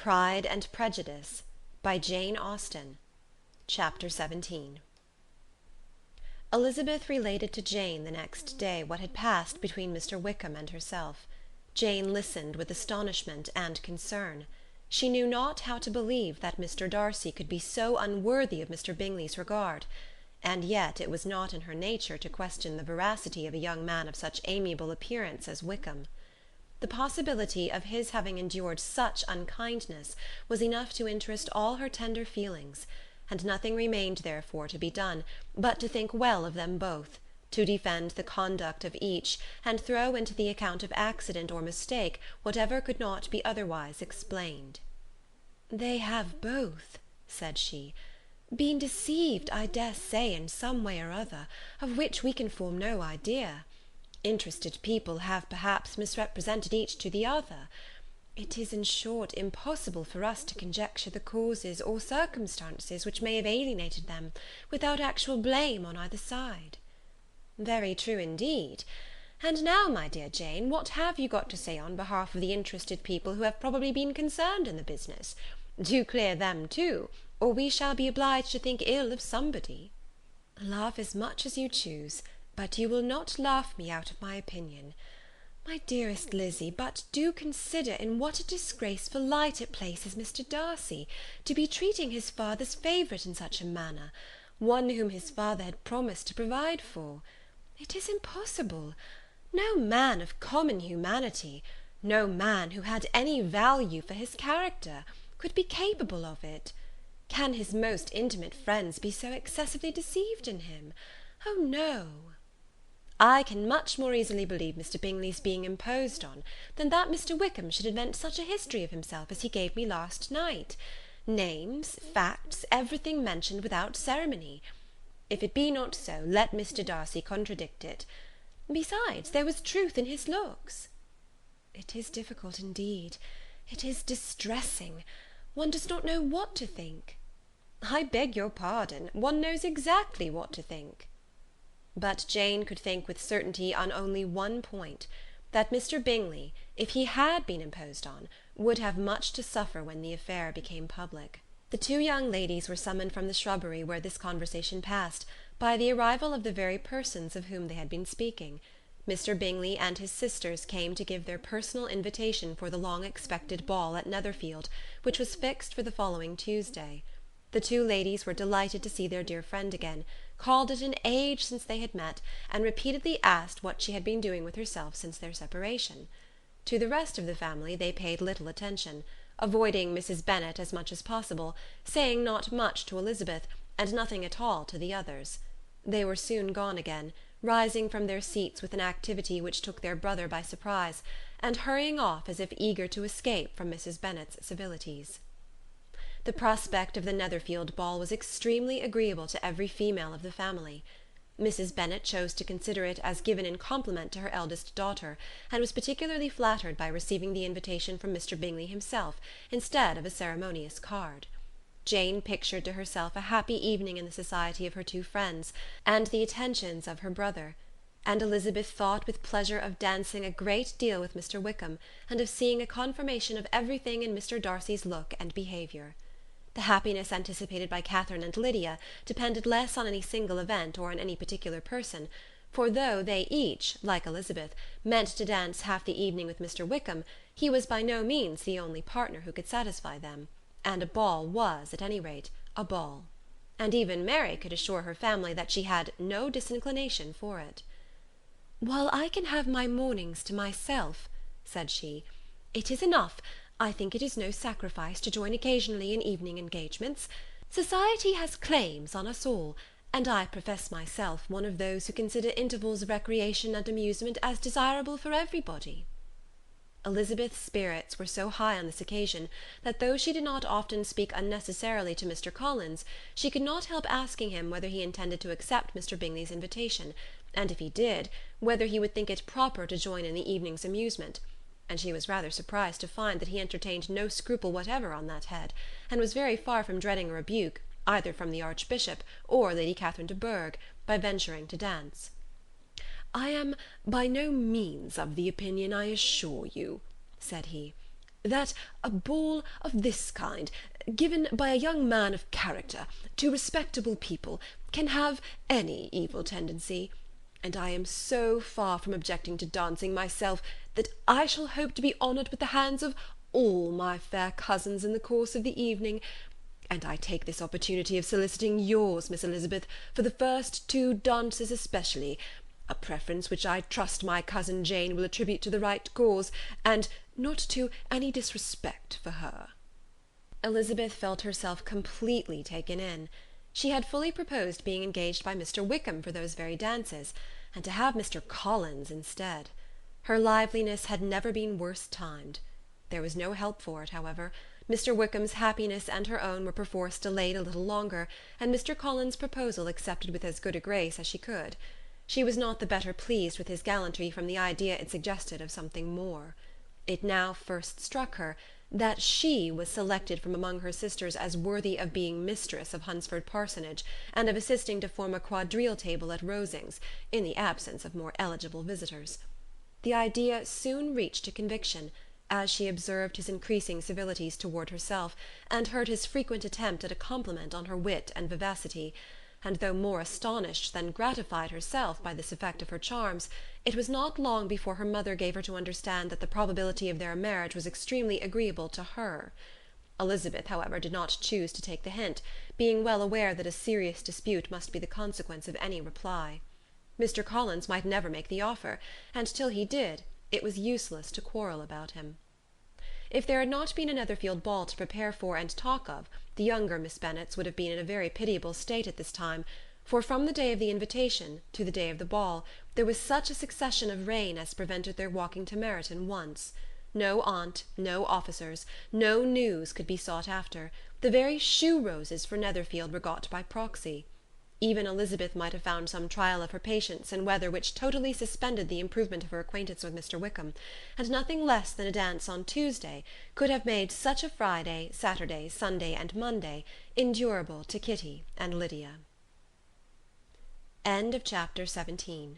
Pride and Prejudice by Jane Austen. Chapter 17. Elizabeth related to Jane the next day what had passed between Mr Wickham and herself. Jane listened with astonishment and concern. She knew not how to believe that Mr Darcy could be so unworthy of Mr Bingley's regard, and yet it was not in her nature to question the veracity of a young man of such amiable appearance as Wickham. The possibility of his having endured such unkindness was enough to interest all her tender feelings, and nothing remained therefore to be done but to think well of them both, to defend the conduct of each, and throw into the account of accident or mistake whatever could not be otherwise explained. "They have both," said she, "been deceived, I dare say, in some way or other, of which we can form no idea. Interested people have perhaps misrepresented each to the other. It is, in short, impossible for us to conjecture the causes or circumstances which may have alienated them, without actual blame on either side." "Very true indeed. And now, my dear Jane, what have you got to say on behalf of the interested people who have probably been concerned in the business? Do clear them too, or we shall be obliged to think ill of somebody." "Laugh as much as you choose, but you will not laugh me out of my opinion. My dearest Lizzy, but do consider in what a disgraceful light it places Mr Darcy, to be treating his father's favourite in such a manner, one whom his father had promised to provide for. It is impossible. No man of common humanity, no man who had any value for his character, could be capable of it. Can his most intimate friends be so excessively deceived in him? Oh, no! I can much more easily believe Mr Bingley's being imposed on, than that Mr Wickham should invent such a history of himself as he gave me last night. Names, facts, everything mentioned without ceremony. If it be not so, let Mr Darcy contradict it. Besides, there was truth in his looks." "It is difficult indeed. It is distressing. One does not know what to think." "I beg your pardon. One knows exactly what to think." But Jane could think with certainty on only one point, that Mr Bingley, if he had been imposed on, would have much to suffer when the affair became public. The two young ladies were summoned from the shrubbery where this conversation passed, by the arrival of the very persons of whom they had been speaking. Mr Bingley and his sisters came to give their personal invitation for the long-expected ball at Netherfield, which was fixed for the following Tuesday. The two ladies were delighted to see their dear friend again, called it an age since they had met, and repeatedly asked what she had been doing with herself since their separation. To the rest of the family they paid little attention, avoiding Mrs Bennet as much as possible, saying not much to Elizabeth, and nothing at all to the others. They were soon gone again, rising from their seats with an activity which took their brother by surprise, and hurrying off as if eager to escape from Mrs Bennet's civilities. The prospect of the Netherfield ball was extremely agreeable to every female of the family. Mrs Bennet chose to consider it as given in compliment to her eldest daughter, and was particularly flattered by receiving the invitation from Mr Bingley himself, instead of a ceremonious card. Jane pictured to herself a happy evening in the society of her two friends, and the attentions of her brother, and Elizabeth thought with pleasure of dancing a great deal with Mr Wickham, and of seeing a confirmation of everything in Mr Darcy's look and behaviour. The happiness anticipated by Catherine and Lydia depended less on any single event or on any particular person, for though they each, like Elizabeth, meant to dance half the evening with Mr Wickham, he was by no means the only partner who could satisfy them, and a ball was, at any rate, a ball. And even Mary could assure her family that she had no disinclination for it. "While I can have my mornings to myself," said she, "it is enough. I think it is no sacrifice to join occasionally in evening engagements. Society has claims on us all, and I profess myself one of those who consider intervals of recreation and amusement as desirable for everybody." Elizabeth's spirits were so high on this occasion, that though she did not often speak unnecessarily to Mr Collins, she could not help asking him whether he intended to accept Mr Bingley's invitation, and if he did, whether he would think it proper to join in the evening's amusement, and she was rather surprised to find that he entertained no scruple whatever on that head, and was very far from dreading a rebuke, either from the Archbishop or Lady Catherine de Bourgh, by venturing to dance. "I am by no means of the opinion, I assure you," said he, that a ball of this kind, given by a young man of character to respectable people, can have any evil tendency, and I am so far from objecting to dancing myself, that I shall hope to be honoured with the hands of all my fair cousins in the course of the evening, and I take this opportunity of soliciting yours, Miss Elizabeth, for the first 2 dances especially, a preference which I trust my cousin Jane will attribute to the right cause, and not to any disrespect for her." Elizabeth felt herself completely taken in. She had fully proposed being engaged by Mr Wickham for those very dances, and to have Mr Collins instead. Her liveliness had never been worse timed. There was no help for it, however. Mr Wickham's happiness and her own were perforce delayed a little longer, and Mr Collins' proposal accepted with as good a grace as she could. She was not the better pleased with his gallantry from the idea it suggested of something more. It now first struck her that she was selected from among her sisters as worthy of being mistress of Hunsford Parsonage, and of assisting to form a quadrille table at Rosings, in the absence of more eligible visitors. The idea soon reached a conviction, as she observed his increasing civilities toward herself, and heard his frequent attempt at a compliment on her wit and vivacity, and though more astonished than gratified herself by this effect of her charms, it was not long before her mother gave her to understand that the probability of their marriage was extremely agreeable to her. Elizabeth, however, did not choose to take the hint, being well aware that a serious dispute must be the consequence of any reply. Mr Collins might never make the offer, and till he did, it was useless to quarrel about him. If there had not been a Netherfield ball to prepare for and talk of, the younger Miss Bennets would have been in a very pitiable state at this time, for from the day of the invitation to the day of the ball there was such a succession of rain as prevented their walking to Meryton once. No aunt, no officers, no news could be sought after. The very shoe-roses for Netherfield were got by proxy. Even Elizabeth might have found some trial of her patience in weather which totally suspended the improvement of her acquaintance with Mr Wickham, and nothing less than a dance on Tuesday could have made such a Friday, Saturday, Sunday, and Monday endurable to Kitty and Lydia. Chapter 17